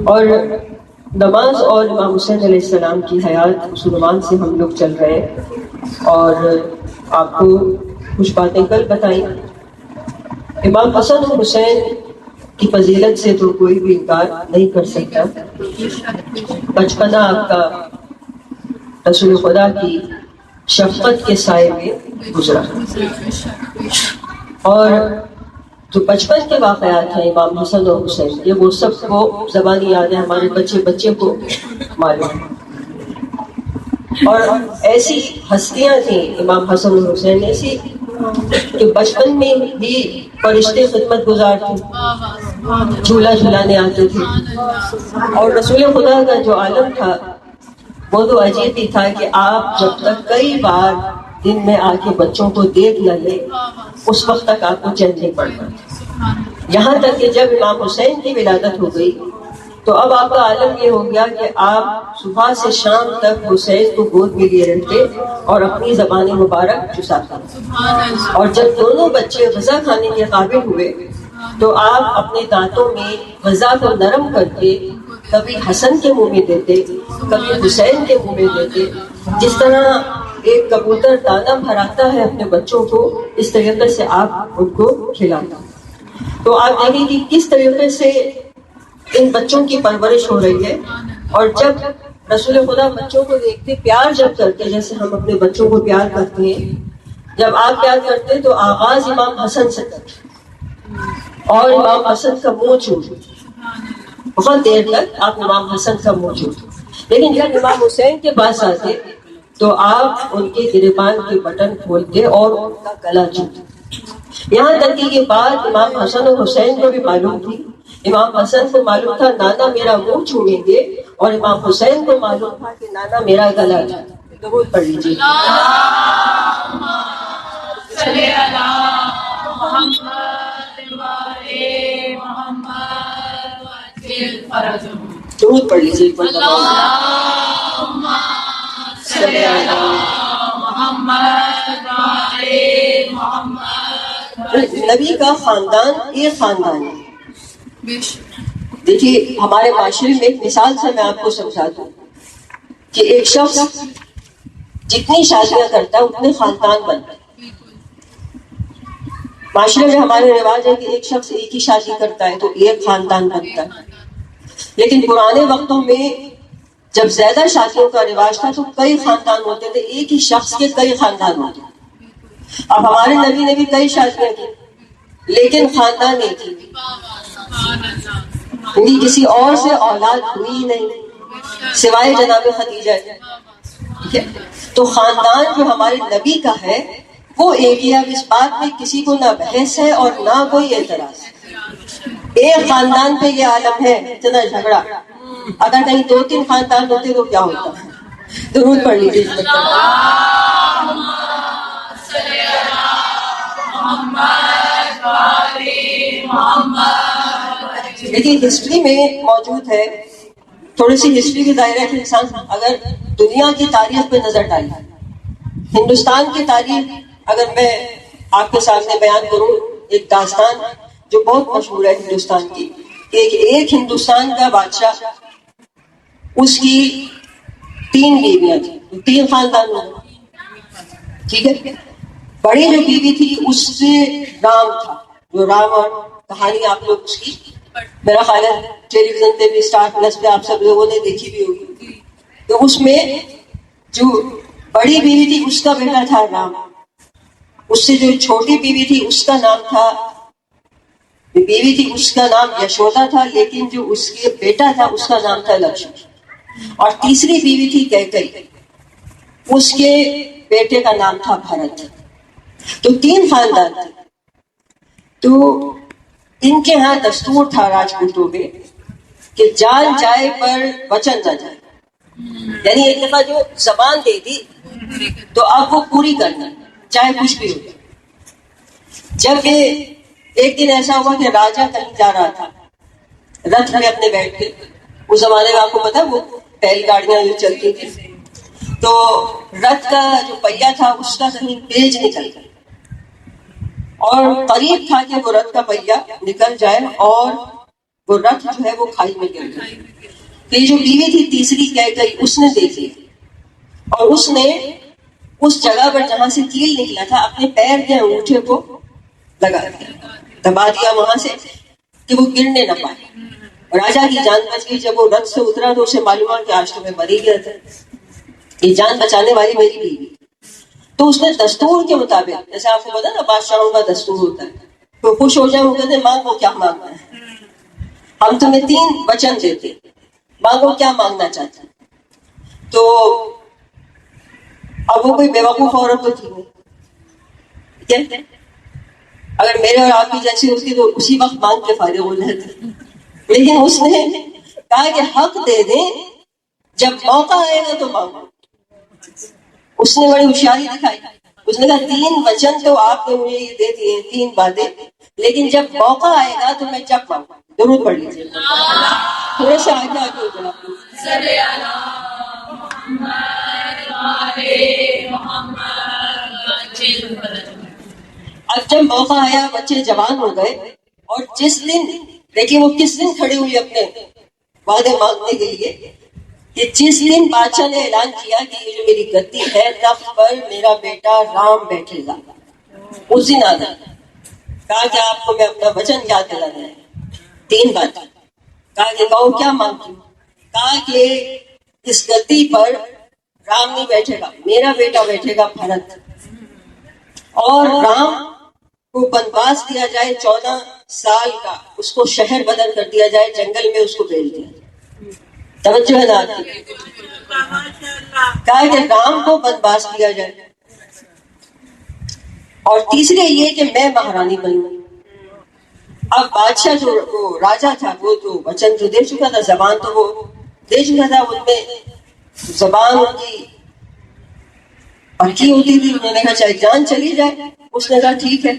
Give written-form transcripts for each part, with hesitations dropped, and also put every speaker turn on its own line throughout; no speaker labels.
اور نماز اور امام حسین علیہ السلام کی حیات اس عنوان سے ہم لوگ چل رہے ہیں اور آپ کو کچھ باتیں کل بتائیں. امام حسن اور حسین کی فضیلت سے تو کوئی بھی انکار نہیں کر سکتا. بچپنا آپ کا رسول خدا کی شفقت کے سائے میں گزرا اور جو بچپن کے واقعات ہیں امام حسن اور حسین یہ وہ سب کو زبانی یاد ہے, ہمارے بچے بچے کو معلوم ہے. اور ایسی ہستیاں تھیں امام حسن اور حسین ایسی کہ بچپن میں بھی فرشتے خدمت گزار تھے, جھولا جھلانے آتے تھے. اور رسول خدا کا جو عالم تھا وہ تو عجیب ہی تھا کہ آپ جب تک کئی بار دن میں آ کے بچوں کو دیکھ نہ لیں اس وقت تک آپ کو چین نہیں پڑتا. یہاں تک کہ جب امام حسین کی ولادت ہو گئی تو اب آپ کا عالم یہ ہو گیا کہ آپ صبح سے شام تک حسین کو گود میں لیے رہتے اور اپنی زبان مبارک چساتے. اور جب دونوں بچے غذا کھانے کے قابل ہوئے تو آپ اپنے دانتوں میں غذا کو نرم کر کے کبھی حسن کے منہ میں دیتے کبھی حسین کے منہ میں دیتے. جس طرح ایک کبوتر دانہ بھراتا ہے اپنے بچوں کو اس طریقے سے آپ ان کو کھلاتے. تو آپ دیکھیں کہ کس طریقے سے ان بچوں کی پرورش ہو رہی ہے. اور جب رسول خدا بچوں کو دیکھتے پیار جب کرتے جیسے ہم اپنے بچوں کو پیار کرتے ہیں, جب آپ پیار کرتے تو آغاز امام حسن سے کرتے اور امام حسن کا منہ چھوڑتے. بہت دیر تک آپ امام حسن کا منہ چھوڑتے, لیکن جب امام حسین کے پاس آتے تو آپ ان کے گریبان کے بٹن کھولتے اور ان کا گلا چومتے. یہاں تک کہ یہ بات امام حسن اور حسین کو بھی معلوم تھی. امام حسن کو معلوم تھا نانا میرا منہ چھوڑیں گے اور امام حسین کو معلوم تھا کہ نانا میرا گلا چھوڑیں گے. درود پڑھ لیجیے. درود پڑھ لیجیے. نبی کا خاندان ایک خاندان ہے. دیکھیے ہمارے معاشرے میں ایک مثال سے میں آپ کو سمجھاتا ہوں کہ ایک شخص جتنی شادیاں کرتا ہے اتنے خاندان بنتا ہے. معاشرے میں ہمارے رواج ہے کہ ایک شخص ایک ہی شادی کرتا ہے تو ایک خاندان بنتا ہے. لیکن پرانے وقتوں میں جب زیادہ شادیوں کا رواج تھا تو کئی خاندان ہوتے تھے, ایک ہی شخص کے کئی خاندان ہوتے. اب ہمارے نبی نے بھی کئی شادیاں کی لیکن خاندان ایک ہی, کیونکہ کسی اور سے اولاد ہوئی نہیں سوائے جناب خدیجہ. تو خاندان جو ہمارے نبی کا ہے وہ ایک ہی. اب اس بات میں کسی کو نہ بحث ہے اور نہ کوئی اعتراض. ایک خاندان پہ یہ عالم ہے اتنا جھگڑا. اگر کہیں 2-3 خاندان ہوتے تو کیا ہوتا. درود پڑھ لیجیے. دیکھیے ہسٹری میں موجود ہے, تھوڑی سی ہسٹری کے دائرے کے انسان اگر دنیا کی تاریخ پہ نظر ڈالے, ہندوستان کی تاریخ اگر میں آپ کے سامنے بیان کروں, ایک داستان جو بہت مشہور ہے ہندوستان کی, ایک ہندوستان کا بادشاہ, اس کی 3 بیویاں تھیں, 3 خاندان ہوئے. ٹھیک ہے, بڑی جو بیوی تھی اس سے رام تھا, جو رام اور کہانی آپ لوگ اس کی میرا خیال ہے ٹیلی ویژن پہ بھی اسٹار پلس پہ آپ سب لوگوں نے دیکھی بھی ہوگی. تو اس میں جو بڑی بیوی تھی اس کا بیٹا تھا رام, اس سے جو چھوٹی بیوی تھی اس کا نام تھا اس کا نام یشودا تھا, لیکن جو اس کے بیٹا تھا اس کا نام تھا لکشمن. اور تیسری بیوی تھی کیکئی, اس کے بیٹے کا نام تھا بھرت. تو 3 خاندان تھے. تو ان کے ہاں دستور تھا راجپوتوں میں کہ جان جائے پر وچن نہ جائے, یعنی ایک دفعہ جو زبان دے دی تو اب وہ پوری کرنا چاہے کچھ بھی ہو. جب ایک دن ایسا ہوا کہ راجا کہیں جا رہا تھا, رتھ میں اپنے بیٹھ کے, اس زمانے میں آپ کو پتا وہ بیل گاڑیاں جو چلتی تھی, تو رتھ کا جو پہیا تھا اس کا کہیں پیج نکل گیا اور قریب تھا کہ وہ رتھ کا پہیا نکل جائے اور وہ رتھ جو ہے وہ کھائی میں گر گئی. کہ جو بیوی تھی تیسری قیکئی اس نے دیکھ لی اور اس نے اس جگہ پر جہاں سے تیل نکلا تھا اپنے پیر کے انگوٹھے کو لگا دیا, دبا دیا وہاں سے کہ وہ گرنے نہ پائے. راجا کی جان بچ گئی. جب وہ رتھ سے اترا تو اسے معلوم ہوا کہ آج تو میں مر ہی گیا تھا, یہ جان بچانے والی میری بیوی. تو اس نے دستور کے مطابق, جیسے آپ کو پتا نا بادشاہوں کا دستور ہوتا ہے, تو خوش ہو جائے وہ کہتے ہیں مانگو کیا مانگنا ہے, ہم تمہیں 3 وچن دیتے, مانگو کیا مانگنا چاہتے ہیں. تو اب وہ کوئی بیوقوف عورت تو تھی نہیں, اگر میرے اور آپ کی جیسی ہوتی تو اسی وقت مانگ کے فارغ ہو جاتے. لیکن اس نے کہا کہ حق دے دیں, جب موقع آئے گا تو مانگو. اس نے بڑی ہوشیاری دکھائی. اس نے کہا 3 وچن تو آپ نے مجھے یہ دے دیے, 3 باتیں, لیکن جب موقع آئے گا تو میں جب مانگوں. ضرور پڑھ لیجیے, تھوڑے سے آگے آگے ہو جناب. اب جب موقع آیا بچے جوان ہو گئے, اور جس دن دیکھیے وہ کس دن کھڑے ہوئے اپنے وعدے مانگنے کے لیے, کہ جس دن بادشاہ نے اعلان کیا کہ یہ جو میری گدی ہے تخت پر میرا بیٹا رام بیٹھے گا, اس دن آنا کہا کہ آپ کو میں اپنا وچن یاد دلانا ہے. 3 باتیں کہا کہ کہو کیا مانگتی ہوں. کہا کہ اس گدی پر رام نہیں بیٹھے گا, میرا بیٹا بیٹھے گا بھرت, اور رام کو بنواس دیا جائے 14 سال کا, اس کو شہر بدل کر دیا جائے, جنگل میں اس کو بھیج دیا جائے. توجہ ہے نا آپ کی. کہا کہ رام کو بنواس دیا جائے, اور تیسرے یہ کہ میں مہارانی بنوں. اب بادشاہ جو وہ راجا تھا وہ تو وچن جو دے چکا تھا, زبان تو وہ دے چکا تھا, ان میں زبان ان کی پکی ہوتی تھی. انہوں نے کہا چاہے جان چلی جائے. اس نے کہا ٹھیک ہے.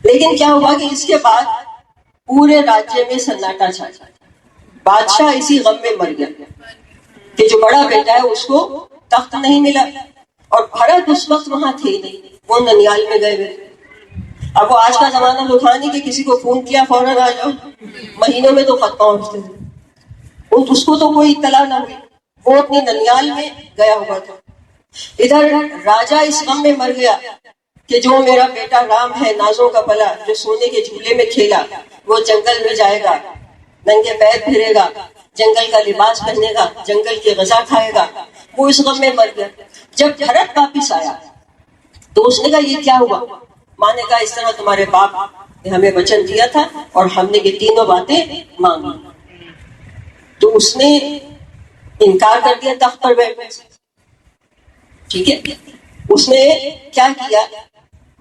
لیکن کیا ہوا کہ اس کے بعد پورے راجیہ میں سناٹا چھا گیا. بادشاہ اسی غم میں مر گیا کہ جو بڑا بیٹا ہے اس کو تخت نہیں ملا, اور بھرت اس وقت وہاں تھے نہیں, وہ ننیال میں گئے ہوئے. اب وہ آج کا زمانہ تو تھا نہیں کہ کسی کو فون کیا فوراً آ جاؤ, مہینوں میں تو خط پہنچتے تھے. اس کو تو کوئی اطلاع نہ ہوئی, وہ اپنی ننیال میں گیا ہوا تھا. ادھر راجا اس غم میں مر گیا کہ جو میرا بیٹا رام ہے نازوں کا بلا, جو سونے کے جھولے میں کھیلا, وہ جنگل میں جائے گا, ننگے پیر پھرے گا, جنگل کا لباس پہنے گا, جنگل کی غذا کھائے گا. وہ اس غم میں مر گیا. جب بھرت واپس آیا تو اس نے کہا یہ کیا ہوا. ماں نے کہا اس طرح تمہارے باپ نے ہمیں وچن دیا تھا اور ہم نے یہ 3 باتیں مانگی. تو اس نے انکار کر دیا تخت پر بیٹھنے سے. ٹھیک ہے, اس نے کیا کیا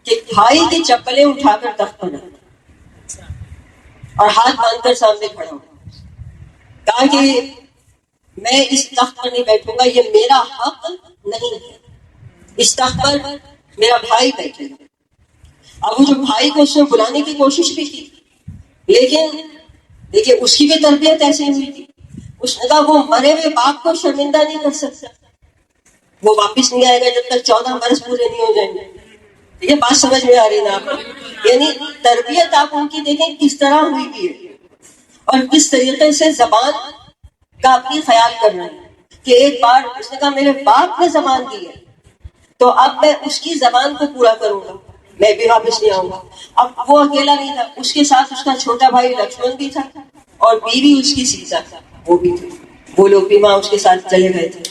کہ بھائی کی چپلیں اٹھا کر تخت پر رکھ اور ہاتھ باندھ کر سامنے کھڑا ہو. کہا کہ میں اس تخت پر نہیں بیٹھوں گا, یہ میرا حق نہیں ہے, اس تخت پر میرا بھائی بیٹھے گا. اب وہ جو بھائی کو اس نے بلانے کی کوشش بھی کی, لیکن دیکھیے اس کی بھی تربیت ایسی ہوئی تھی. اس نے کہا وہ مرے ہوئے باپ کو شرمندہ نہیں کر سکتا, وہ واپس نہیں آئے گا جب تک 14 برس پورے نہیں ہو جائیں گے. یہ بات سمجھ میں آ رہی نا آپ کو. یعنی تربیت آپ ان کی دیکھیں کس طرح ہوئی بھی ہے, اور کس طریقے سے زبان کا اپنی خیال کر رہے ہیں. کہ ایک بار اس نے کہا میرے باپ نے زبان دی ہے تو اب میں اس کی زبان کو پورا کروں گا, میں بھی واپس نہیں آؤں گا. اب وہ اکیلا نہیں تھا, اس کے ساتھ اس کا چھوٹا بھائی لکشمن بھی تھا, اور بیوی اس کی سیتا وہ بھی تھی. وہ لوگ بھی وہاں اس کے ساتھ چلے گئے تھے.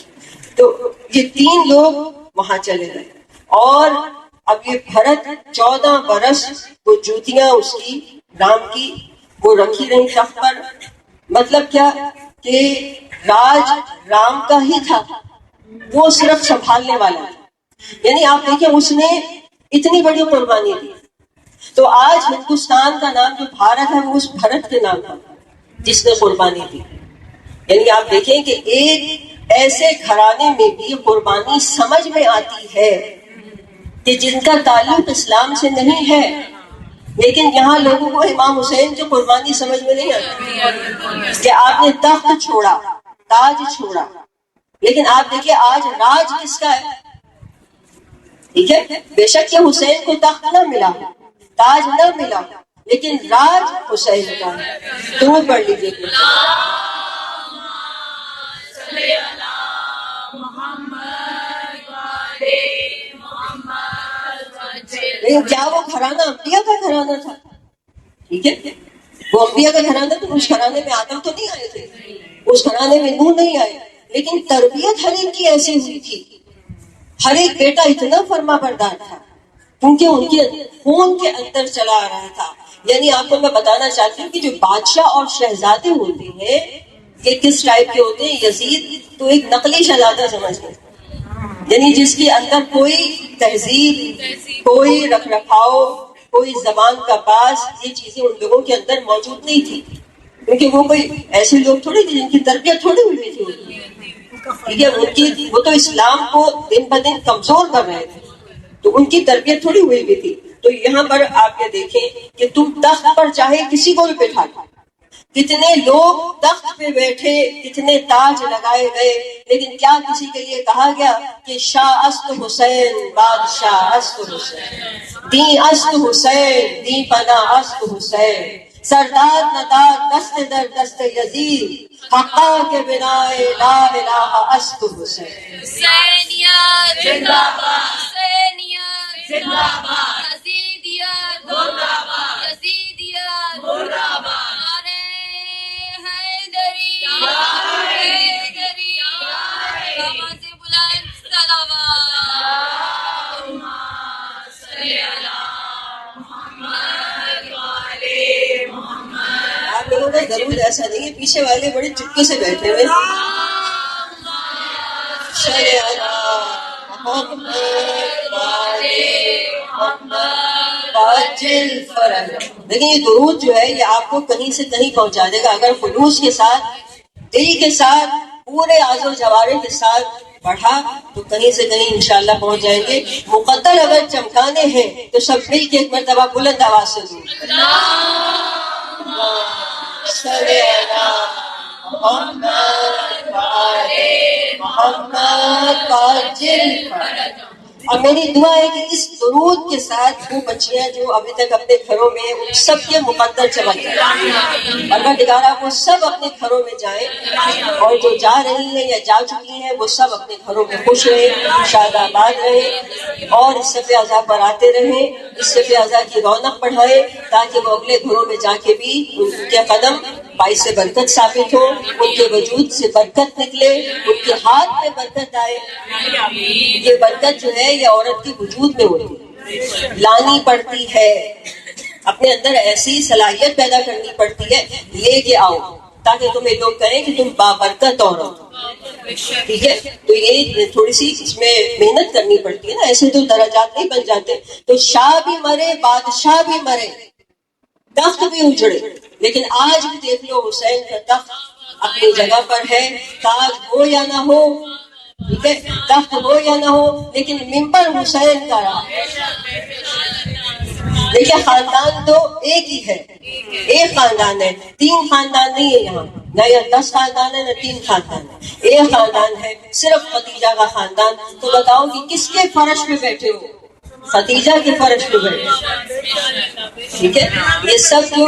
تو یہ 3 لوگ وہاں چلے گئے, اور اب یہ بھرت 14 برس وہ جوتیاں اس کی رام کی وہ رکھی رہی تخت پر. مطلب کیا کہ راج رام کا ہی تھا, وہ صرف سنبھالنے والا تھا. یعنی آپ دیکھیں اس نے اتنی بڑی قربانی دی. تو آج ہندوستان کا نام جو بھارت ہے وہ اس بھرت کے نام پر جس نے قربانی دی. یعنی آپ دیکھیں کہ ایک ایسے گھرانے میں بھی قربانی سمجھ میں آتی ہے کہ جن کا تعلق اسلام سے نہیں ہے, لیکن یہاں لوگوں کو امام حسین کی قربانی سمجھ میں نہیں آتی کہ آپ نے تخت چھوڑا, تاج چھوڑا, لیکن آپ دیکھیں آج راج کس کا ہے. ٹھیک ہے, بے شک یہ حسین کو تخت نہ ملا, تاج نہ ملا, لیکن راج حسین کا ہے. درود پڑھ لیجیے. لیکن کیا وہ گھرانہ انبیاء کا گھرانہ تھا؟ ٹھیک ہے، وہ انبیاء کا گھرانہ تو اس گھرانے میں آدم تو نہیں آئے تھے، اس گھرانے میں نوح نہیں آئے، لیکن تربیت ہر ایک کی ایسی ہوئی تھی. ہر ایک بیٹا اتنا فرما بردار تھا کیونکہ ان کے خون کے اندر چلا آ رہا تھا. یعنی آپ کو میں بتانا چاہتی ہوں کہ جو بادشاہ اور شہزادے ہوتے ہیں یہ کس ٹائپ کے ہوتے ہیں. یزید تو ایک نقلی شہزادہ سمجھ لیں، یعنی جس کے اندر کوئی تہذیب، کوئی رکھ رکھاؤ، کوئی زبان کا پاس، یہ چیزیں ان لوگوں کے اندر موجود نہیں تھی. کیونکہ وہ کوئی ایسے لوگ تھوڑے تھے جن کی تربیت تھوڑی ہوئی تھی. ٹھیک ہے، وہ تو اسلام کو دن بدن کمزور کر رہے تھے، تو ان کی تربیت تھوڑی ہوئی بھی تھی. تو یہاں پر آپ یہ دیکھیں کہ تم تخت پر چاہے کسی کو بھی بٹھا دو، کتنے لوگ تخت پہ بیٹھے، کتنے تاج لگائے گئے، لیکن کیا کسی کے لیے کہا گیا کہ شاہ است حسین، بادشاہ است حسین، دین است حسین، دین پنا است حسین، سردار ندار دست در دست یزید، حقا کے بنا لا الہ است حسین.
حسینیت زندہ باد، حسینیت زندہ باد، یزیدیت مردہ باد، یزیدیت مردہ باد.
ضرور ایسا نہیں ہے، پیچھے والے بڑے چپکے سے بیٹھے ہوئے. لیکن یہ درود جو ہے یہ آپ کو کہیں سے کہیں پہنچا دے گا اگر خلوص کے ساتھ، دل کے ساتھ، پورے اعضاء و جوارح کے ساتھ پڑھا تو کہیں سے کہیں انشاءاللہ پہنچ جائیں گے. مقدر اگر چمکانے ہیں تو سب مل کے ایک مرتبہ بلند آواز سے دوں محمد. اور میری دعا ہے کہ اس درود کے ساتھ وہ بچیاں جو ابھی تک اپنے گھروں میں ان سب کے مقدر چمک جائیں. اللہ نگارہ وہ سب اپنے گھروں میں جائیں، اور جو جا رہی ہیں یا جا چکی ہیں وہ سب اپنے گھروں میں خوش رہیں، شاد آباد رہیں، اور اس سے اعضاء پر آتے رہیں، اس سے اعضاء کی رونق بڑھائے تاکہ وہ اگلے گھروں میں جا کے بھی ان کے قدم باعث برکت ثابت ہو، ان کے وجود سے برکت نکلے، ان کے ہاتھ میں برکت آئے. یہ برکت جو ہے یہ عورت کے وجود میں ہوتی ہے، لانی پڑتی ہے، اپنے اندر ایسی صلاحیت پیدا کرنی پڑتی ہے، لے کے آؤ تاکہ تمہیں لوگ کہیں کہ تم بابرکت عورت. ٹھیک ہے، تو یہ تھوڑی سی اس میں محنت کرنی پڑتی ہے نا، ایسے تو درجات نہیں بن جاتے. تو شاہ بھی مرے، بادشاہ بھی مرے، تخت بھی اجڑے، لیکن آج بھی دیکھ لو حسین کا تخت اپنی جگہ پر ہے. تاج ہو یا نہ ہو، ٹھیک ہے، تخت ہو یا نہ ہو، لیکن ممبر حسین کا رہا. دیکھیے خاندان تو ایک ہی ہے، ایک خاندان ہے، 3 خاندان نہیں ہے یہاں، نہ یہ 10 خاندان ہے نہ 3 خاندان ہے، ایک خاندان ہے، صرف خدیجہ کا خاندان. تو بتاؤ کہ کس کے فرش پہ بیٹھے ہو؟ خدیجہ کے فرش پہ بیٹھے. ٹھیک ہے، یہ سب جو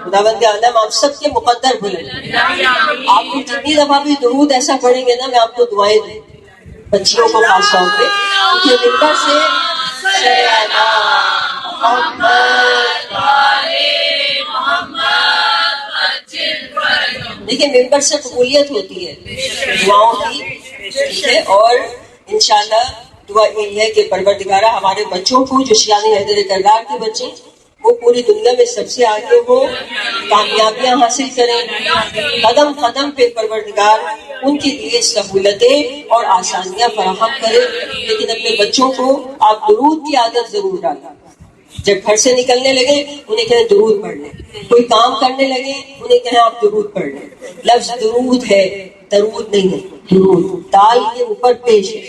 خداوند عالم آپ سب کے مقدر بھولیں. آپ کو جتنی دفعہ بھی درود ایسا پڑھیں گے نا، میں آپ کو دعائیں دوں بچیوں کو خاص طور پہ کہ ممبر سے دیکھیے ممبر سے قبولیت ہوتی ہے دعاؤں کی. ٹھیک ہے، اور انشاءاللہ دعا یہی ہے کہ پروردگارہ ہمارے بچوں کو جو شیعہ حیدر کردار کے بچے وہ پوری دنیا میں سب سے آگے ہو، کامیابیاں حاصل کریں، قدم قدم پہ پروردگار ان کے لیے سہولتیں اور آسانیاں فراہم کرے. لیکن اپنے بچوں کو آپ درود کی عادت ضرور ڈالیں. جب گھر سے نکلنے لگے انہیں کہیں درود پڑھ لیں، کوئی کام کرنے لگے انہیں کہیں آپ درود پڑھ لیں. لفظ درود ہے، درود نہیں ہے، درود تال کے اوپر پیش ہے.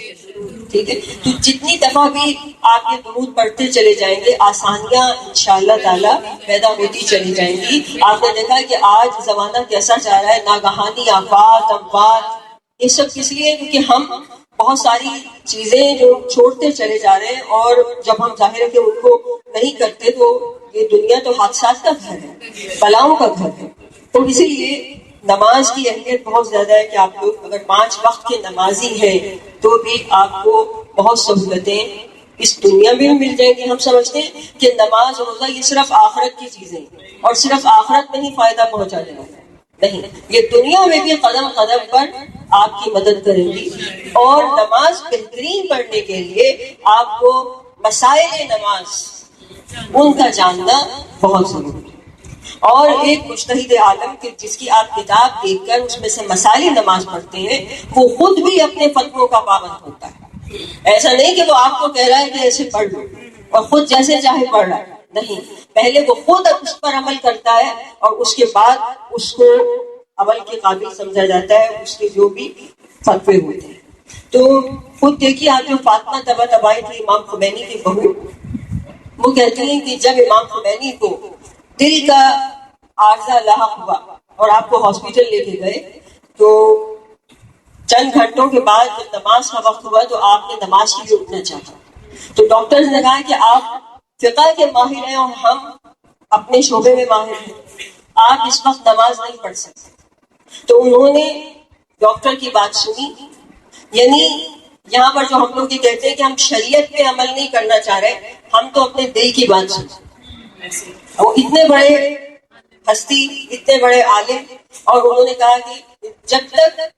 ٹھیک ہے. تو جتنی دفعہ بھی آپ یہ درود پڑھتے چلے جائیں گے آسانیاں انشاءاللہ تعالی پیدا ہوتی چلی جائیں گی. آپ نے دیکھا کہ آج زمانہ کیسا جا رہا ہے, ناگہانی آفات اموات, یہ سب کس لیے؟ کیونکہ ہم بہت ساری چیزیں جو چھوڑتے چلے جا رہے ہیں, اور جب ہم ظاہر ہے کہ ان کو نہیں کرتے تو یہ دنیا تو حادثات کا گھر ہے, بلاؤں کا گھر ہے. تو اسی لیے نماز کی اہمیت بہت زیادہ ہے کہ آپ لوگ اگر 5 وقت کے نمازی ہیں تو بھی آپ کو بہت سہولتیں اس دنیا میں بھی مل جائیں گی. ہم سمجھتے ہیں کہ نماز روزہ یہ صرف آخرت کی چیزیں ہیں اور صرف آخرت میں ہی فائدہ پہنچا دے گا. نہیں, یہ دنیا میں بھی قدم قدم پر آپ کی مدد کریں گی. اور نماز بہترین پڑھنے کے لیے آپ کو مسائل نماز ان کا جاننا بہت ضروری ہے. اور ایک مجتہد عالم کے جس کی آپ کتاب دیکھ کر اس میں سے مسائل نماز پڑھتے ہیں وہ خود بھی اپنے فتووں کا پابند ہوتا ہے. ایسا نہیں کہ وہ آپ کو کہہ رہا ہے کہ ایسے پڑھ لو اور خود جیسے چاہے پڑھ رہا ہے. نہیں, پہلے وہ خود اس پر عمل کرتا ہے اور اس کے بعد اس کو عمل کے قابل سمجھا جاتا ہے اس کے جو بھی فتوے ہوتے ہیں. تو خود دیکھیے, آپ جو فاطمہ طباطبائی تھی امام خمینی کی بہو, وہ کہتی ہیں کہ جب امام خمینی کو دل کا عارضہ لاحق ہوا اور آپ کو ہاسپٹل لے کے گئے تو چند گھنٹوں کے بعد جب نماز کا وقت ہوا تو آپ نے نماز کے لیے اٹھنا چاہا. تو ڈاکٹرز نے کہا کہ آپ فقہ کے ماہر ہیں اور ہم اپنے شعبے میں ماہر ہیں, آپ اس وقت نماز نہیں پڑھ سکتے. تو انہوں نے ڈاکٹر کی بات سنی. یعنی یہاں پر جو ہم لوگ یہ کہتے ہیں کہ ہم شریعت پہ عمل نہیں کرنا چاہ رہے, ہم تو اپنے دل کی بات سنیں. وہ اتنے بڑے ہستی, اتنے بڑے عالم, اور انہوں نے کہا کہ جب تک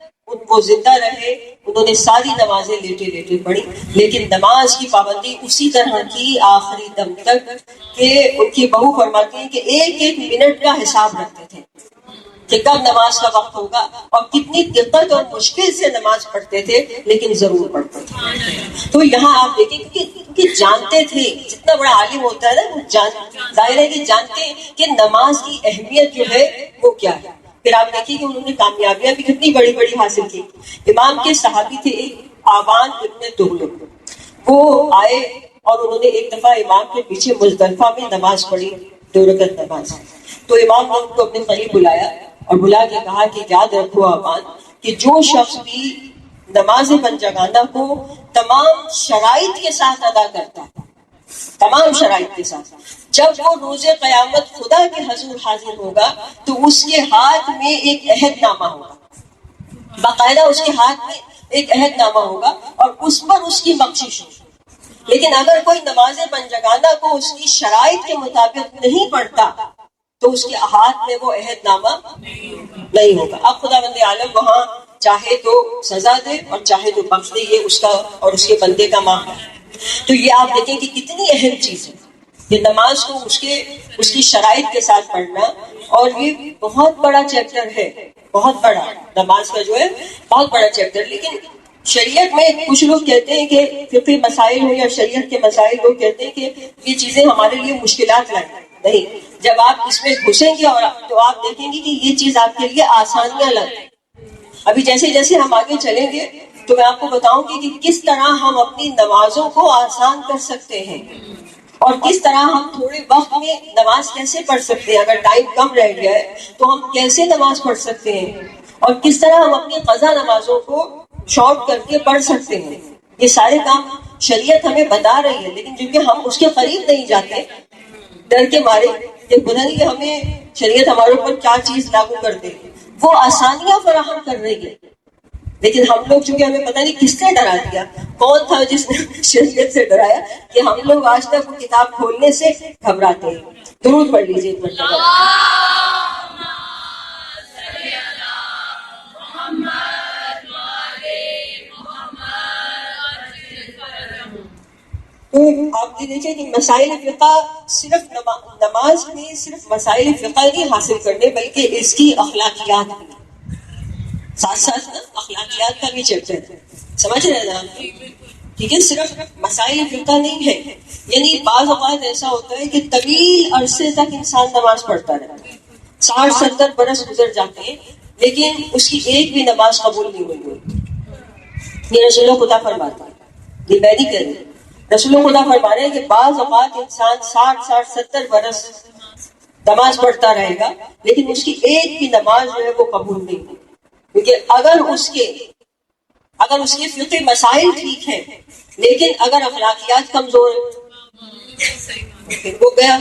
وہ زندہ رہے انہوں نے ساری نمازیں لیٹے لیٹے پڑھی, لیکن نماز کی پابندی اسی طرح کی آخری دم تک کہ ان کی بہو فرماتی ہیں کہ ایک ایک منٹ کا حساب رکھتے تھے کہ کب نماز کا وقت ہوگا, اور کتنی دقت اور مشکل سے نماز پڑھتے تھے لیکن ضرور پڑھتے تھے. تو یہاں آپ دیکھیں کہ جانتے تھے, جتنا بڑا عالم ہوتا ہے نا وہ ظاہر ہے کہ جانتے ہیں کہ نماز کی اہمیت جو ہے وہ کیا ہے. پھر آپ دیکھیے کہ انہوں نے کامیابیاں بھی کتنی بڑی بڑی حاصل کی. امام کے صحابی تھے آبان ابن تغلب, وہ آئے اور انہوں نے ایک دفعہ امام کے پیچھے مزدلفہ میں نماز پڑھی, 2 رکعت نماز. تو امام نے ان کو اپنے قریب بلایا اور بلا کے کہا کہ یاد رکھو آبان کہ جو شخص بھی نماز پنجگانہ کو تمام شرائط کے ساتھ ادا کرتا ہے, تمام شرائط کے ساتھ, جب وہ روز قیامت خدا کے حضور حاضر ہوگا تو اس کے ہاتھ میں ایک عہد نامہ ہوگا, باقاعدہ اس کے ہاتھ میں ایک عہد نامہ ہوگا اور اس پر اس کی بخشش ہوگی. لیکن اگر کوئی نماز پنجگانہ کو اس کی شرائط کے مطابق نہیں پڑھتا تو اس کے ہاتھ میں وہ عہد نامہ نہیں ہوگا. اب خدا بند عالم وہاں چاہے تو سزا دے اور چاہے تو بخش دے, یہ اس کا اور اس کے بندے کا معاملہ ہے. تو یہ آپ دیکھیں کہ کتنی اہم چیز ہے کہ نماز کو اس کی شرائط کے ساتھ پڑھنا, اور یہ بہت بڑا چیپٹر ہے, بہت بڑا نماز کا جو ہے بہت بڑا چیپٹر. لیکن شریعت میں کچھ لوگ کہتے ہیں کہ فقہی مسائل ہو یا شریعت کے مسائل لوگ کہتے ہیں کہ یہ چیزیں ہمارے لیے مشکلات لائیں. نہیں, جب آپ اس میں گھسیں گے اور تو آپ دیکھیں گے کہ یہ چیز آپ کے لیے آسانیاں لائیں. ابھی جیسے جیسے ہم آگے چلیں گے تو میں آپ کو بتاؤں گی کہ کس طرح ہم اپنی نمازوں کو آسان کر سکتے ہیں اور کس طرح ہم تھوڑے وقت میں نماز کیسے پڑھ سکتے ہیں. اگر ٹائم کم رہ گیا ہے تو ہم کیسے نماز پڑھ سکتے ہیں, اور کس طرح ہم اپنی قضا نمازوں کو شارٹ کر کے پڑھ سکتے ہیں. یہ سارے کام شریعت ہمیں بتا رہی ہے, لیکن چونکہ ہم اس کے قریب نہیں جاتے ڈر کے مارے کہ پتہ نہیں کہ ہمیں شریعت ہمارے اوپر کیا چیز لاگو کر دے, وہ آسانیاں فراہم کر رہی ہے. لیکن ہم لوگ چونکہ ہمیں پتہ نہیں کس نے ڈرا دیا, کون تھا جس نے شریعت سے ڈرایا کہ ہم لوگ آج تک وہ کتاب کھولنے سے گھبراتے ہیں. درود پڑھ لیجیے. تو آپ یہ دیکھیں کہ مسائل فقہ صرف نماز میں صرف مسائل فقہ نہیں حاصل کرنے بلکہ اس کی اخلاقیات بھی, ساتھ ساتھ اخلاقیات کا بھی چیپٹر ہے. سمجھ رہے ہیں نا آپ؟ ٹھیک ہے, صرف مسائل فقہ نہیں ہے. یعنی بعض اوقات ایسا ہوتا ہے کہ طویل عرصے تک انسان نماز پڑھتا رہتا ہے, 60-70 برس گزر جاتے ہیں لیکن اس کی ایک بھی نماز قبول نہیں ہوئی. یہ رسول اللہ خدا فرماتا ہے یہ میں نہیں کہہ رہی. رسول خدا فرما رہے ہیں کہ بعض اوقات انسان 60-70 برس نماز پڑھتا رہے گا لیکن اس کی ایک بھی نماز جو ہے وہ قبول نہیں ہوگی. کیونکہ اگر اس کے فقہی مسائل ٹھیک ہیں لیکن اگر اخلاقیات کمزور ہیں پھر وہ گیا.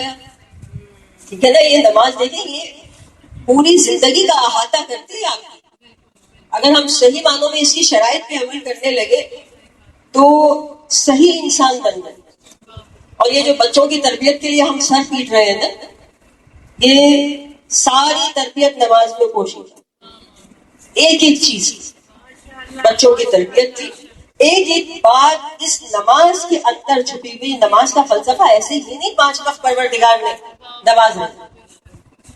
ٹھیک ہے نا. یہ نماز دیکھیں یہ پوری زندگی کا احاطہ کرتی ہے آپ کی. اگر ہم صحیح معنوں میں اس کی شرائط پہ عمل کرنے لگے تو صحیح انسان بن گئے. اور یہ جو بچوں کی تربیت کے لیے ہم سر پیٹ رہے ہیں نا, یہ ساری تربیت نماز میں کوشش, ایک ایک چیز بچوں کی تربیت کی, ایک ایک بات اس نماز کے اندر چھپی ہوئی. نماز کا فلسفہ ایسے ہی نہیں 5 وقت پروردگار نے نماز میں,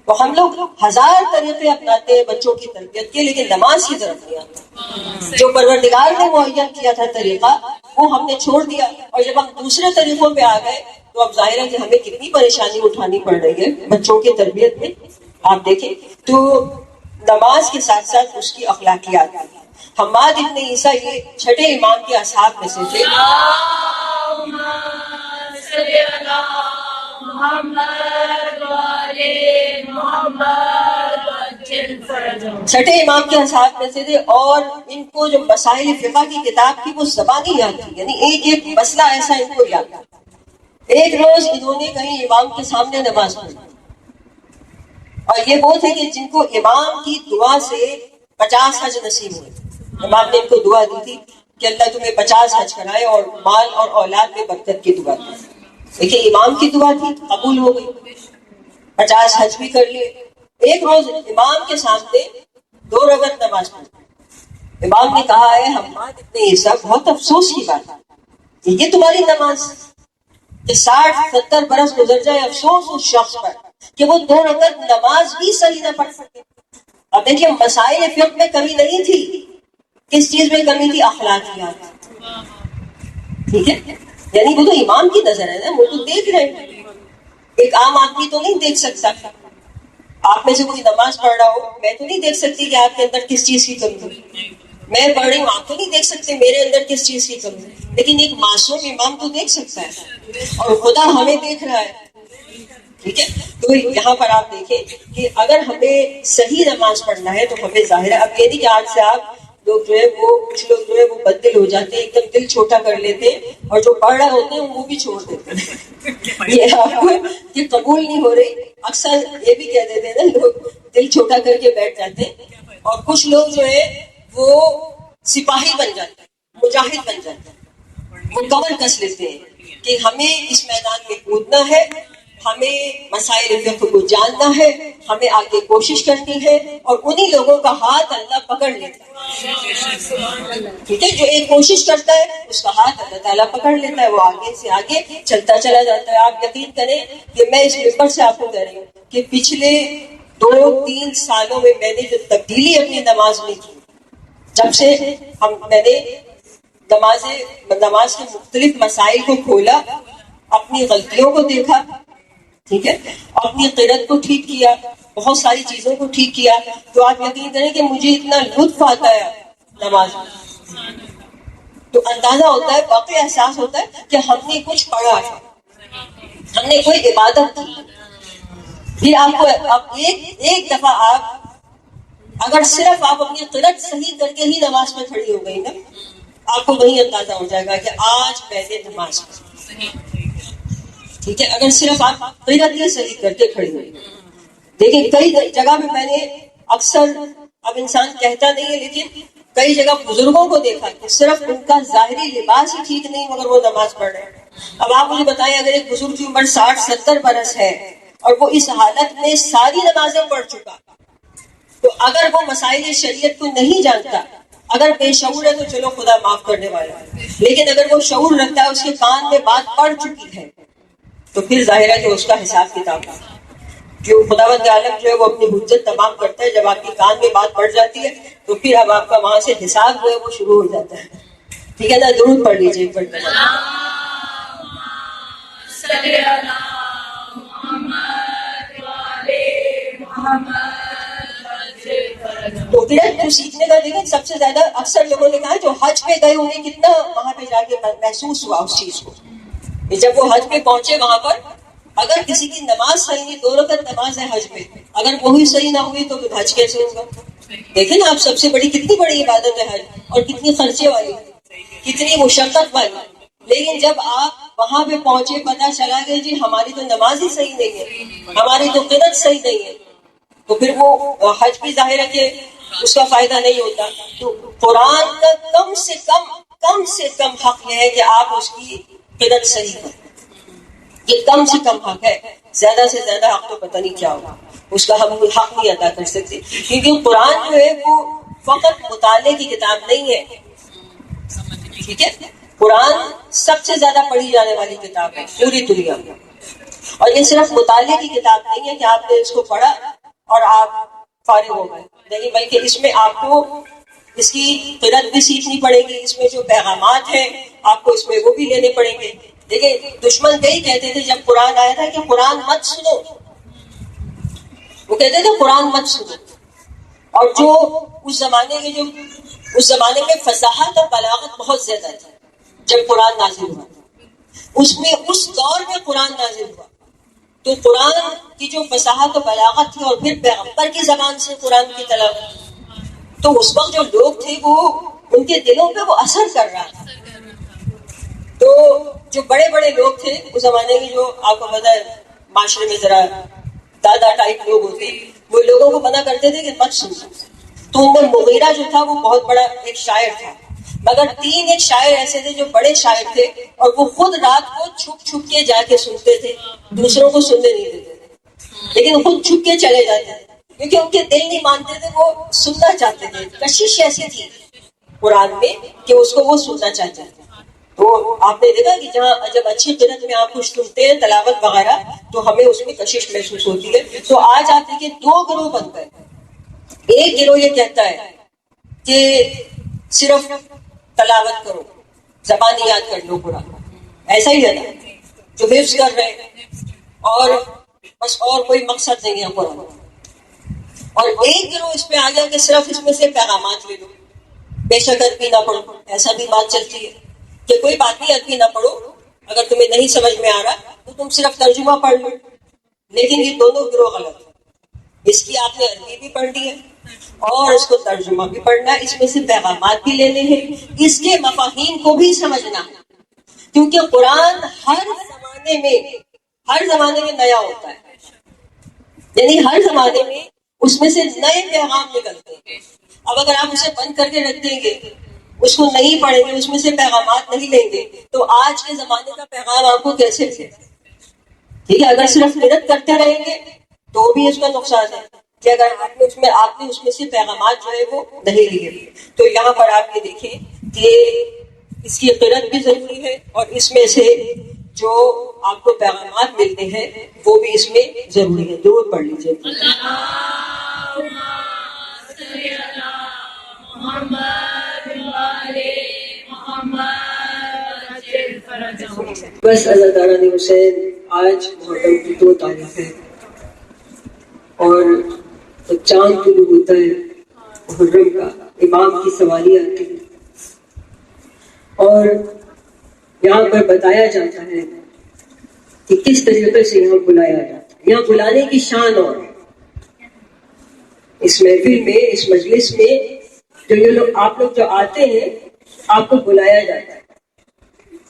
تو ہم لوگ 1000 طریقے اپناتے ہیں بچوں کی تربیت کے, لیکن نماز کی طرف نہیں آتے. جو پروردگار نے معین کیا تھا طریقہ وہ ہم نے چھوڑ دیا, اور جب ہم دوسرے طریقوں پہ آ گئے تو اب ظاہر ہے کہ ہمیں کتنی پریشانی اٹھانی پڑ رہی ہے بچوں کی تربیت میں. آپ دیکھیں تو نماز کے ساتھ ساتھ اس کی اخلاقیات. حماد ابن عیسیٰ یہ 6 امام کے اصحاب میں سے تھے. 6 امام کے اصحاب میں سے تھے, اور ان کو جو مسائل فقہ کی کتاب تھی وہ زبانی یاد تھی, یعنی ایک ایک مسئلہ ایسا ان کو یاد تھا. ایک روز انہوں نے کہیں امام کے سامنے نماز پڑھی, اور یہ وہ تھے کہ جن کو امام کی دعا سے 50 حج نصیب ہوئے. امام نے ان کو دعا دی تھی کہ اللہ تمہیں 50 حج کرائے اور مال اور اولاد میں برکت کی دعا دی. دیکھیں امام کی دعا تھی, قبول ہو گئی, 50 حج بھی کر لیے. ایک روز امام کے سامنے 2 رکعت نماز پڑھی. امام نے کہا ہے حماد ابن عیسیٰ بہت افسوس کی بات ہے کہ یہ تمہاری نماز کہ 60-70 برس گزر جائے, افسوس اس شخص پر کہ وہ 2 رکعت نماز بھی صحیح نہ پڑھ سکے. اب دیکھیے مسائل فقہ میں کمی نہیں تھی, کس چیز میں کمی تھی؟ اخلاقیات. ٹھیک ہے, یعنی وہ تو امام کی نظر ہے نا, وہ تو دیکھ رہے ہیں, ایک عام آدمی تو نہیں دیکھ سکتا. آپ میں سے کوئی نماز پڑھ رہا ہو, میں تو نہیں دیکھ سکتی کہ آپ کے اندر کس چیز کی کمی ہے. میں پڑھ رہی ہوں, آپ تو نہیں دیکھ سکتے میرے اندر کس چیز کی کمی ہے, لیکن ایک معصوم امام تو دیکھ سکتا ہے, اور خدا ہمیں دیکھ رہا ہے. ٹھیک ہے, تو یہاں پر آپ دیکھیں کہ اگر ہمیں صحیح نماز پڑھنا ہے تو ہمیں ظاہر ہے, اب یہ نہیں کہ آج سے آپ لوگ جو ہے وہ کچھ لوگ جو ہے وہ بددل ہو جاتے ہیں, ایک دم دل چھوٹا کر لیتے ہیں, اور جو پڑھ رہے ہوتے ہیں وہ بھی چھوڑ دیتے ہیں. یہ آپ کو یہ قبول نہیں ہو رہی. اکثر یہ بھی کہہ دیتے ہیں نا لوگ, دل چھوٹا کر کے بیٹھ جاتے ہیں, اور کچھ لوگ جو ہے وہ سپاہی بن جاتے ہیں, مجاہد بن جاتے ہیں, وہ کمر کس لیتے ہیں کہ ہمیں اس میدان میں کودنا ہے, ہمیں مسائل فقہ کو جاننا ہے, ہمیں آگے کوشش کرنی ہے, اور انہی لوگوں کا ہاتھ اللہ پکڑ لیتا ہے. ٹھیک ہے, جو ایک کوشش کرتا ہے اس کا ہاتھ اللہ تعالیٰ پکڑ لیتا ہے, وہ آگے سے آگے چلتا چلا جاتا ہے. آپ یقین کریں کہ میں اس ممبر سے آپ کو کہہ رہی ہوں کہ پچھلے 2-3 سالوں میں میں نے جو تبدیلی اپنی نماز میں کی, جب سے میں نے نماز کے مختلف مسائل کو کھولا, اپنی غلطیوں کو دیکھا, ٹھیک ہے, اپنی قرت کو ٹھیک کیا, بہت ساری چیزوں کو ٹھیک کیا, تو آپ یقین کریں کہ مجھے اتنا لطف آتا ہے نماز میں, تو اندازہ ہوتا ہے, واقعی احساس ہوتا ہے کہ ہم نے کچھ پڑھا ہے, ہم نے کوئی عبادت کی. پھر آپ کو اب ایک دفعہ اگر صرف آپ اپنی قرت صحیح کر کے ہی نماز میں کھڑی ہو گئی نا, آپ کو وہی اندازہ ہو جائے گا کہ آج میں نے نماز پڑھی. ٹھیک ہے, اگر صرف آپ قرت ہی صحیح کر کے کھڑی ہوئی. دیکھیں کئی جگہ میں نے اکثر, اب انسان کہتا نہیں ہے, لیکن کئی جگہ بزرگوں کو دیکھا کہ صرف ان کا ظاہری لباس ہی ٹھیک نہیں مگر وہ نماز پڑھ رہے ہیں. اب آپ مجھے بتائیں, اگر ایک بزرگ کی عمر 60-70 برس ہے اور وہ اس حالت میں ساری نمازیں پڑھ چکا, تو اگر وہ مسائل شریعت کو نہیں جانتا, اگر بے شعور ہے تو چلو خدا معاف کرنے والا ہے, لیکن اگر وہ شعور رکھتا ہے, اس کے کان میں بات پڑ چکی ہے, تو پھر ظاہر ہے کہ اس کا حساب کتاب ہے. جو خداوند عالم جو ہے وہ اپنی حجت تمام کرتا ہے, جب آپ کے کان میں بات پڑ جاتی ہے تو پھر اب آپ کا وہاں سے حساب جو ہے وہ شروع ہو جاتا ہے. ٹھیک ہے نا, درود پڑھ لیجیے ایک بار. تو قرت کو سیکھنے کا دیکھیں سب سے زیادہ اکثر لوگوں نے کہا جو حج پہ گئے ہوں گے کتنا وہاں پہ جا کے محسوس ہوا اس چیز کو کہ جب وہ حج پہ پہنچے وہاں پر اگر کسی کی نماز صحیح نہیں 2 رکعت نماز ہے حج میں اگر وہی صحیح نہ ہوئی تو پھر حج کیسے ہوگا؟ دیکھیں نا آپ سب سے بڑی کتنی بڑی عبادت ہے حج اور کتنی خرچے والی کتنی مشقت والی لیکن جب آپ وہاں پہ پہنچے پتہ چلا گیا جی ہماری تو نماز ہی صحیح نہیں ہے ہماری تو قرت صحیح نہیں ہے تو پھر وہ حج بھی ظاہر ہے کہ اس کا فائدہ نہیں ہوتا. تو قرآن کا کم سے کم حق یہ ہے کہ آپ اس کی قرت صحیح کریں. یہ کم سے کم حق ہے. زیادہ سے زیادہ حق تو پتہ نہیں کیا ہوگا اس کا ہم حق نہیں ادا کر سکتے کیونکہ قرآن جو ہے وہ فقط مطالعے کی کتاب نہیں ہے. ٹھیک ہے قرآن سب سے زیادہ پڑھی جانے والی کتاب ہے پوری دنیا میں اور یہ صرف مطالعے کی کتاب نہیں ہے کہ آپ نے اس کو پڑھا اور آپ فارغ ہو گئے نہیں بلکہ اس میں آپ کو اس کی قرت بھی سیکھنی پڑے گی. اس میں جو پیغامات ہیں آپ کو اس میں وہ بھی لینے پڑیں گے. دیکھیں دشمن یہی کہتے تھے جب قرآن آیا تھا کہ قرآن مت سنو وہ کہتے تھے قرآن مت سنو اور جو اس زمانے میں فصاحت اور بلاغت بہت زیادہ تھی جب قرآن نازل ہوا اس دور میں قرآن نازل ہوا تو قرآن کی جو فصاحت و بلاغت تھی اور پھر پیغمبر کی زبان سے قرآن کی تلاوت تو اس وقت جو لوگ تھے وہ ان کے دلوں پہ وہ اثر کر رہا تھا. تو جو بڑے بڑے لوگ تھے اس زمانے کے جو آپ کو پتا ہے معاشرے میں ذرا دادا ٹائپ لوگ ہوتے وہ لوگوں کو منع کرتے تھے کہ مت سنو. تو ان میں مغیرہ جو تھا وہ بہت بڑا ایک شاعر تھا مگر 3 ایک شاعر ایسے تھے جو بڑے شاعر تھے اور وہ خود رات کو چھپ کے جا کے سنتے تھے دوسروں کو سننے نہیں دیتے تھے لیکن خود چھپ کے چلے جاتے تھے کیونکہ ان کے دل نہیں مانتے تھے وہ سننا چاہتے تھے. کشش ایسی تھی قرآن میں کہ اس کو وہ سننا چاہتے تھے. تو آپ نے دیکھا کہ جہاں جب اچھی قرت میں آپ کچھ سنتے ہیں تلاوت وغیرہ تو ہمیں اس میں کشش محسوس ہوتی ہے. تو آج آپ دیکھیں 2 گروہ بن گئے. ایک گروہ یہ کہتا ہے کہ صرف تلاوت کرو زبانی یاد کر لو قرآن ایسا ہی ہے نا جو حفظ کر رہے ہیں اور بس اور کوئی مقصد نہیں ہے قرآن. اور ایک گروہ اس میں آ گیا کہ صرف اس میں سے پیغامات لے لو بے شک عربی نہ پڑھو. ایسا بھی بات چلتی ہے کہ کوئی بات نہیں عربی نہ پڑھو اگر تمہیں نہیں سمجھ میں آ رہا تو تم صرف ترجمہ پڑھ لو. لیکن یہ دونوں گروہ غلط ہے. اس کی آپ نے عربی بھی پڑھنی ہے اور اس کو ترجمہ بھی پڑھنا ہے. اس میں سے پیغامات بھی لینے ہیں اس کے مفاہیم کو بھی سمجھنا ہے کیونکہ قرآن ہر زمانے میں نیا ہوتا ہے. یعنی ہر زمانے میں اس میں سے نئے پیغام نکلتے ہیں. اب اگر آپ اسے بند کر کے رکھ دیں گے اس کو نہیں پڑھیں گے اس میں سے پیغامات نہیں لیں گے تو آج کے زمانے کا پیغام آپ کو کیسے ملے گا؟ ٹھیک ہے اگر صرف قرت کرتے رہیں گے تو بھی اس کا نقصان ہے کہ اگر آپ نے اس میں سے پیغامات جو ہے وہ نہیں لیے. تو یہاں پر آپ یہ دیکھیں کہ اس کی قرت بھی ضروری ہے اور اس میں سے جو آپ کو پیغامات ملتے ہیں وہ بھی اس میں ضروری ہے. ضرور پڑھ لیجیے. بس اللہ تعالیٰ نے حسین آج محرم کی 2 تاریخ ہے اور جب چاند طلوع ہوتا ہے محرم کا امام کی سواری آتی ہے اور یہاں پر بتایا جاتا ہے کہ کس طریقے سے یہاں بلایا جاتا ہے. یہاں بلانے کی شان اور اس محفل میں اس مجلس میں جو یہ لوگ آپ لوگ جو آتے ہیں آپ کو بلایا جاتا ہے.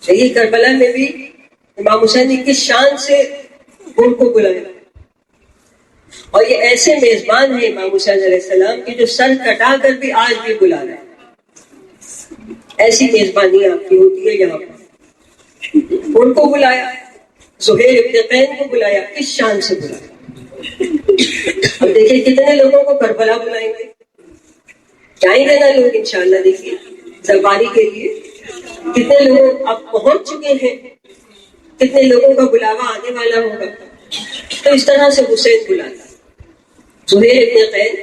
یہی کربلا میں بھی امام حسین نے کس شان سے ان کو بلایا اور یہ ایسے میزبان ہیں امام حسین علیہ السلام کی جو سر کٹا کر بھی آج بھی بلا رہے ہیں. ایسی میزبانی آپ کی ہوتی ہے. یہاں پر ان کو بلایا زہیر ابن قین کو بلایا کس شان سے بلایا. اب دیکھیں کتنے لوگوں کو کربلا بلائیں گے جائیں گے نا لوگ انشاءاللہ. دیکھیے درباری کے لیے کتنے لوگ اب پہنچ چکے ہیں کتنے لوگوں کا بلاوا آنے والا ہوگا. تو اس طرح سے حسین بلاتا زہیر ابن قین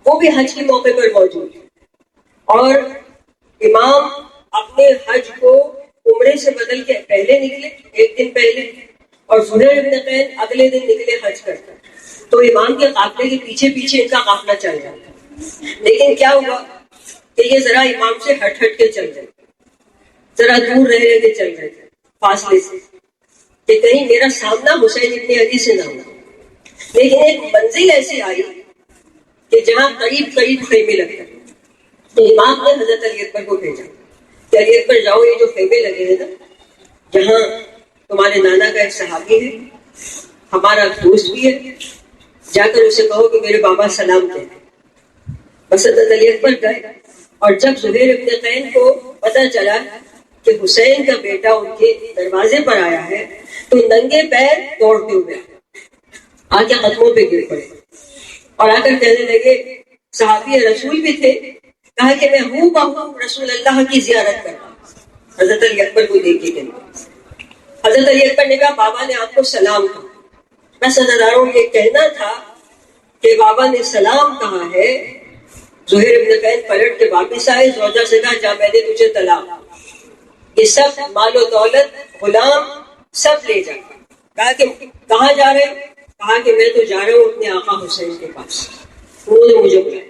وہ بھی حج کے موقع پر موجود ہے اور امام اپنے حج کو عمرے سے بدل کے پہلے نکلے 1 دن پہلے اور زہیر ابن قین اگلے دن نکلے حج کرتا. تو امام کے قافلے کے پیچھے پیچھے ان کا قافلہ چل جاتا ہے. لیکن کیا ہوا کہ یہ ذرا امام سے ہٹ کے چل رہے، ذرا دور رہ کے چل رہے تھے فاصلے سے، کہ کہیں میرا سامنا حسین ابن علی سے نہ ہو. لیکن ایک منزل ایسی آئی کہ جہاں قریب خیمے لگے، تو امام نے حضرت علی اکبر کو بھیجا کہ علی اکبر جاؤ، یہ جو خیمے لگے ہیں نا، جہاں تمہارے نانا کا ایک صحابی ہے، ہمارا دوست بھی ہے، جا کر اسے کہو کہ میرے بابا سلام کہتے. بس حضرت علی اکبر گئے، اور جب زہیر ابن قین کو پتہ چلا کہ حسین کا بیٹا ان کے دروازے پر آیا ہے، تو ننگے پیر دوڑتے ہوئے آ کے قدموں پہ گر پڑے اور آ کر کہنے لگے، صحابی رسول بھی تھے، کہا کہ میں ہوں بہو رسول اللہ کی زیارت کرتا ہوں. حضرت علی اکبر کو دیکھ کے کہنے، حضرت علی اکبر نے کہا بابا نے آپ کو سلام کہا. بس ازاداروں یہ کہنا تھا کہ بابا نے سلام کہا ہے. زہیر ابن قین پلٹ کے واپس آئے، زوجہ سے کہا جا میں نے تجھے طلاق، یہ سب مال و دولت غلام سب لے جا. کہا کہ کہاں جا رہے؟ کہا کہ میں تو جا رہا ہوں اپنے آقا حسین کے پاس، انہوں نے مجھے بلایا.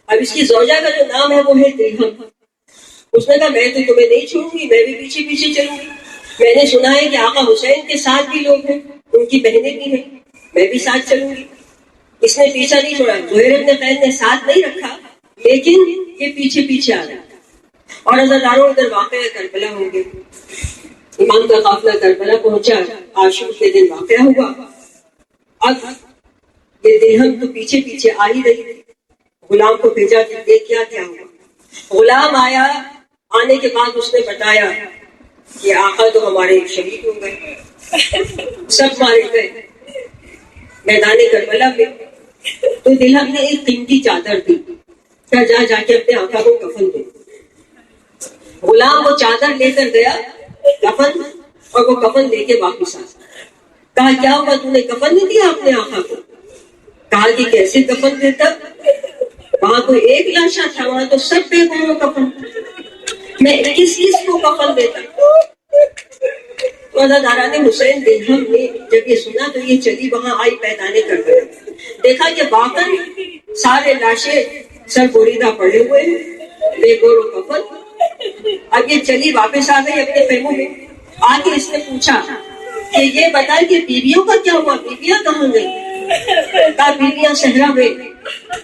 اب اس کی زوجہ کا جو نام ہے وہ ہے دلہم. اس نے کہا میں تو تمہیں نہیں چھوڑوں گی، میں بھی پیچھے پیچھے چلوں گی. میں نے سنا ہے کہ آقا حسین کے ساتھ بھی لوگ ہیں، ان کی بہنیں بھی ہیں، میں بھی ساتھ چلوں گی. اس نے پیچھا نہیں چھوڑا. زہیر ابن قین نے ساتھ نہیں رکھا، لیکن یہ پیچھے پیچھے آ رہا. اور ازاداروں ادھر واقعہ کربلا ہوں گے. امام کا قافلہ کربلا پہنچا، عاشور کے دن واقعہ ہوا. اب یہ دلہم تو پیچھے پیچھے آ ہی رہی تھی. غلام کو بھیجا کہ دیکھ کیا ہوا. غلام آیا، آنے کے بعد اس نے بتایا کہ آقا تو ہمارے شہید ہو گئے، سب مارے گئے میدان کربلا میں. تو دلہم نے ایک قیمتی چادر دی، کیا جا کے اپنے آقا کو کفن دے. غلام وہ چادر لے کر گیا کفن، اور وہ کفن لے کے واپس آ. کہا کیا ہوا، تو نے کفن نہیں دیا اپنے آقا کو؟ کہا کہ کیسے کفن دیتا، وہاں کوئی ایک لاشا تھا، وہاں تو سب بے گھروں کفن، میں کس کو کفن دیتا. تو ازاداران حسین دلہم نے جب یہ سنا تو یہ چلی وہاں آئی میدان کربلا. دیکھا کہ واقعی سارے لاشیں سر بریدہ پڑے ہوئے ہیں، بے گور و کفن. اب یہ چلی واپس آ گئی اپنے خیموں میں. آ کے اس نے پوچھا کہ یہ بتا کہ بیویوں کا کیا ہوا، بیویاں کہاں گئی؟ کہا بیویاں صحرا میں.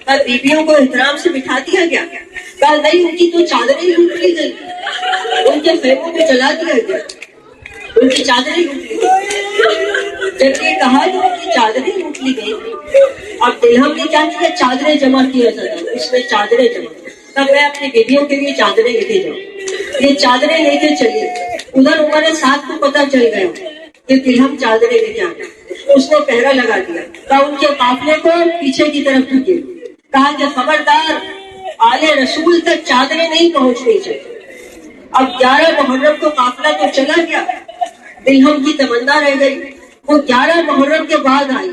کہا بیویوں کو احترام سے بٹھا دیا گیا؟ کہا نہیں، ان کی تو چادریں لوٹ لی گئی، ان کے خیموں میں جلا دیا گیا، ان کی چادریں لوٹ لی گئی. جب یہ کہا کہ ان کی چادریں لوٹ لی گئی، اب دلہم نے کیا کیا، چادریں جمع کیا جاتا. اس میں چادریں جمع کیا. تب میں اپنی بیویوں کے لیے چادریں لے کے جاؤں. یہ چادریں لے کے چلی. ادھر عمر ساتھ کو پتہ چل گیا کہ دلہم چادریں لے کے آ گئے. اس نے پہرا لگا دیا، کہا ان کے قافلے کو پیچھے کی طرف ٹھکے. کہا کہ خبردار آل رسول تک چادریں نہیں پہنچنی چاہیے. اب 11 محرم کو قافلہ تو چلا گیا، دلہم کی تمنا رہ گئی. وہ 11 محرم کے بعد آئی،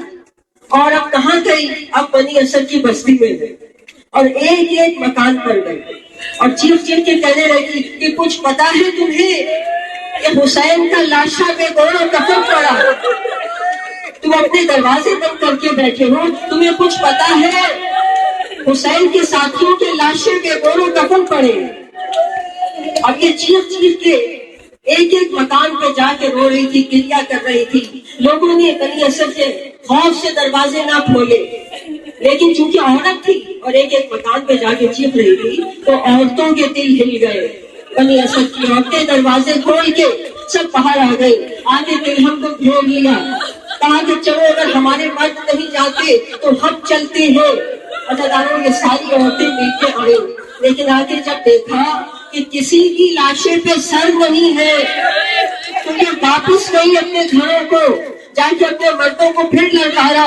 اور اب کہاں گئی؟ اب بنی اسد کی بستی میں گئی، اور ایک ایک مکان پر گئی، اور چیخ چیخ کے کہنے لگی کہ کچھ پتا ہے تمہیں کہ حسین کا لاشا بے گور کفن پڑا، تم اپنے دروازے بند کر کے بیٹھے ہو، تمہیں کچھ پتا ہے حسین کے ساتھیوں کے لاشیں بے گور کفن پڑے. اب یہ چیخ چیخ کے ایک ایک مکان پہ جا کے رو رہی تھی، گریہ کر رہی تھی. لوگوں نے بنی اسد کے خوف سے دروازے نہ کھولے، لیکن چونکہ عورت تھی اور ایک ایک مکان پہ جا کے چیخ رہی تھی تو عورتوں کے دل ہل گئے. بنی اسد کی عورتیں دروازے کھول کے سب باہر آ گئی، آگے دلہم کو گھیر لیا. کہا کہ چلو اگر ہمارے مرد نہیں جاتے تو ہم چلتے ہیں. ازاداروں یہ ساری عورتیں مل کے آئے، لیکن آگے جب دیکھا کہ کسی کی لاشیں پہ سر نہیں ہے تو یہ واپس گئی اپنے گھروں کو، جا کے اپنے مردوں کو پھر للکارا.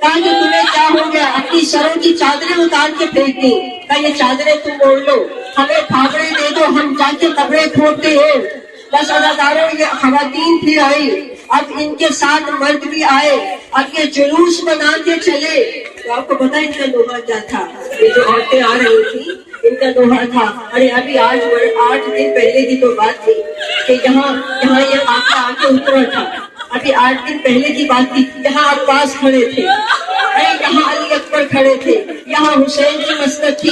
کہا کہ تمہیں کیا ہو گیا، اپنی سروں کی چادریں اتار کے پھینک دی. کہا یہ چادریں تم اوڑھ لو، ہمیں پھاوڑے دے دو، ہم جا کے قبریں کھودتے ہیں. بس ازاداروں یہ خواتین پھر آئی، اب ان کے ساتھ مرد بھی آئے، اب یہ جلوس بنا کے چلے. تو آپ کو پتا ان کا دوہا کیا تھا؟ یہ جو عورتیں آ رہی تھی ان کا دوہا تھا، ارے ابھی 8 دن پہلے کی تو بات تھی کہ یہاں یہ قافلہ آ کے اترا تھا. ابھی 8 دن پہلے کی بات تھی، یہاں عباس کھڑے تھے، یہاں علی اکبر کھڑے تھے, یہاں حسین کی مسجد تھی.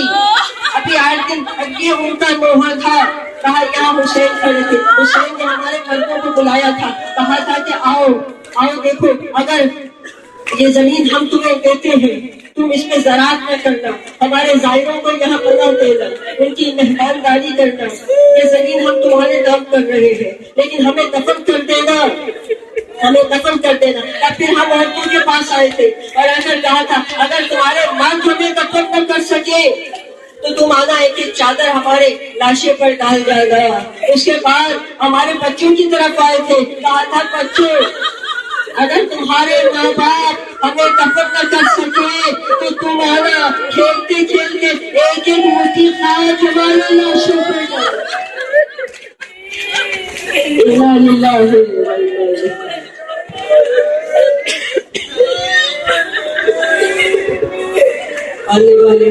ابھی 8 دن اگے ان کا نوحہ تھا, کہا یہاں حسین کھڑے تھے. حسین نے ہمارے مردوں کو بلایا تھا, کہا تھا کہ آؤ آؤ دیکھو, اگر یہ زمین ہم تمہیں دیتے ہیں تم اس میں زراعت نہ کرنا, ہمارے زائروں کو یہاں پناہ دینا, ان کی مہمانداری کرنا. یہ زمین ہم تمہارے نام کر رہے ہیں, لیکن ہمیں دفن کر دینا, ہمیں دفن کر دینا. اور پھر ہم عورتوں کے پاس آئے تھے اور ایسا کہا تھا اگر تمہارے مرد ہمیں دفن نہ کر سکے تو تم آنا ایک ایک چادر ہمارے لاشے پر ڈال جائے گا. اس کے بعد ہمارے بچوں کی طرف آئے تھے, کہا تھا بچوں اگر تمہارے ماں باپ ہمیں دفن نہ کر سکے تو تم آنا کھیلتے کھیلتے ایک ایک مٹھی خاک ہمارے لاشوں پر ڈال. انا للہ و انا الیہ راجعون. آنے والے